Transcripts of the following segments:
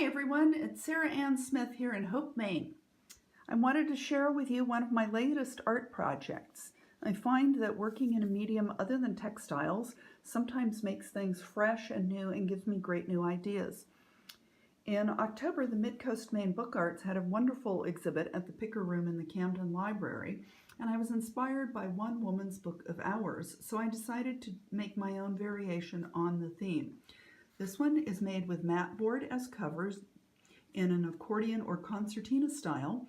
Hi everyone, it's Sarah Ann Smith here in Hope, Maine. I wanted to share with you one of my latest art projects. I find that working in a medium other than textiles sometimes makes things fresh and new and gives me great new ideas. In October, the Mid-Coast Maine Book Arts had a wonderful exhibit at the Picker Room in the Camden Library, and I was inspired by one woman's book of hours, so I decided to make my own variation on the theme. This one is made with mat board as covers in an accordion or concertina style,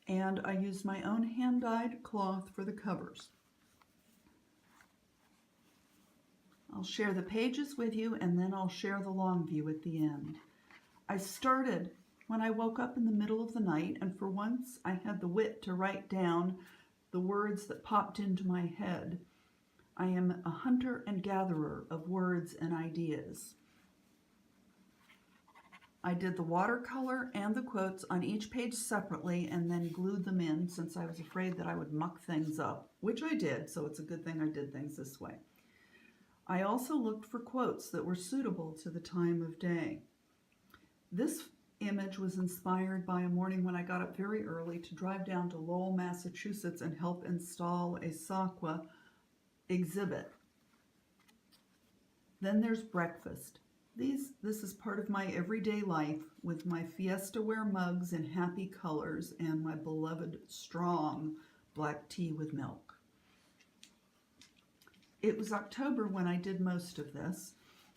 and I used my own hand-dyed cloth for the covers. I'll share the pages with you and then I'll share the long view at the end. I started when I woke up in the middle of the night, and for once I had the wit to write down the words that popped into my head. I am a hunter and gatherer of words and ideas. I did the watercolor and the quotes on each page separately and then glued them in since I was afraid that I would muck things up, which I did, so it's a good thing I did things this way. I also looked for quotes that were suitable to the time of day. This image was inspired by a morning when I got up very early to drive down to Lowell, Massachusetts and help install a SAQA exhibit. Then there's breakfast. This is part of my everyday life with my Fiesta Ware mugs in happy colors and my beloved strong black tea with milk. It was October when I did most of this,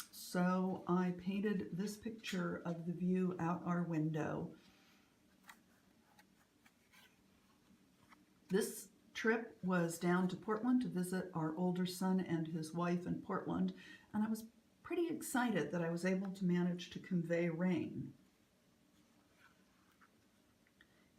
so I painted this picture of the view out our window. This trip was down to Portland to visit our older son and his wife in Portland, and I was pretty excited that I was able to manage to convey rain.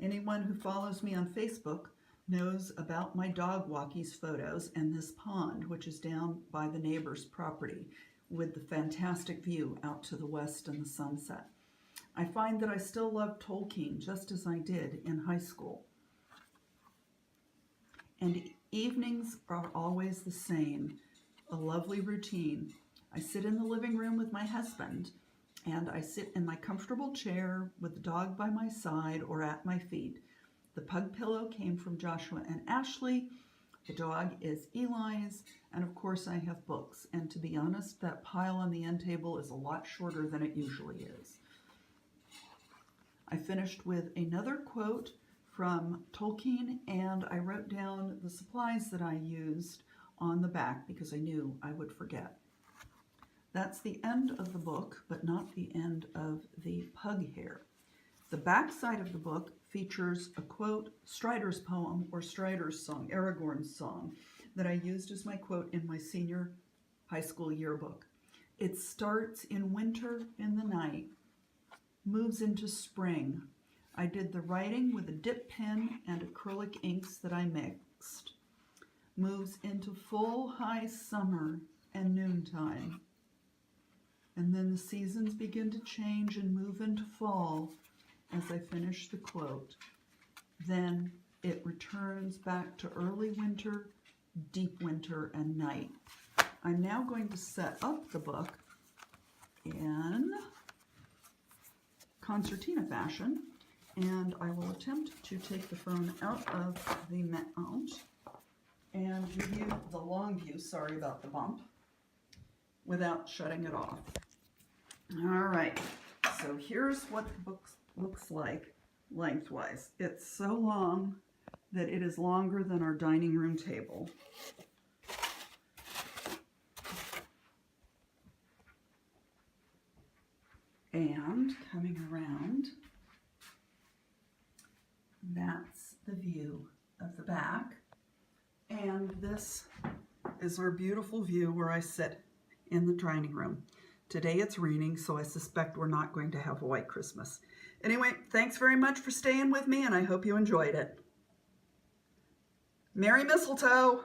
Anyone who follows me on Facebook knows about my dog walkies photos and this pond, which is down by the neighbor's property with the fantastic view out to the west and the sunset. I find that I still love Tolkien just as I did in high school. And evenings are always the same, a lovely routine. I sit in the living room with my husband, and I sit in my comfortable chair with the dog by my side or at my feet. The pug pillow came from Joshua and Ashley. The dog is Eli's, and of course I have books. And to be honest, that pile on the end table is a lot shorter than it usually is. I finished with another quote from Tolkien, and I wrote down the supplies that I used on the back because I knew I would forget. That's the end of the book, but not the end of the pug hair. The back side of the book features a quote, Strider's poem or Strider's song, Aragorn's song, that I used as my quote in my senior high school yearbook. It starts in winter in the night, moves into spring. I did the writing with a dip pen and acrylic inks that I mixed. Moves into full high summer and noontime. And then the seasons begin to change and move into fall as I finish the quote. Then it returns back to early winter, deep winter, and night. I'm now going to set up the book in concertina fashion, and I will attempt to take the phone out of the mount and give you the long view, sorry about the bump, without shutting it off. All right, so here's what the book looks like lengthwise. It's so long that it is longer than our dining room table. And coming around, that's the view of the back. And this is our beautiful view where I sit in the dining room. Today it's raining, so I suspect we're not going to have a white Christmas. Anyway, thanks very much for staying with me, and I hope you enjoyed it. Merry Mistletoe!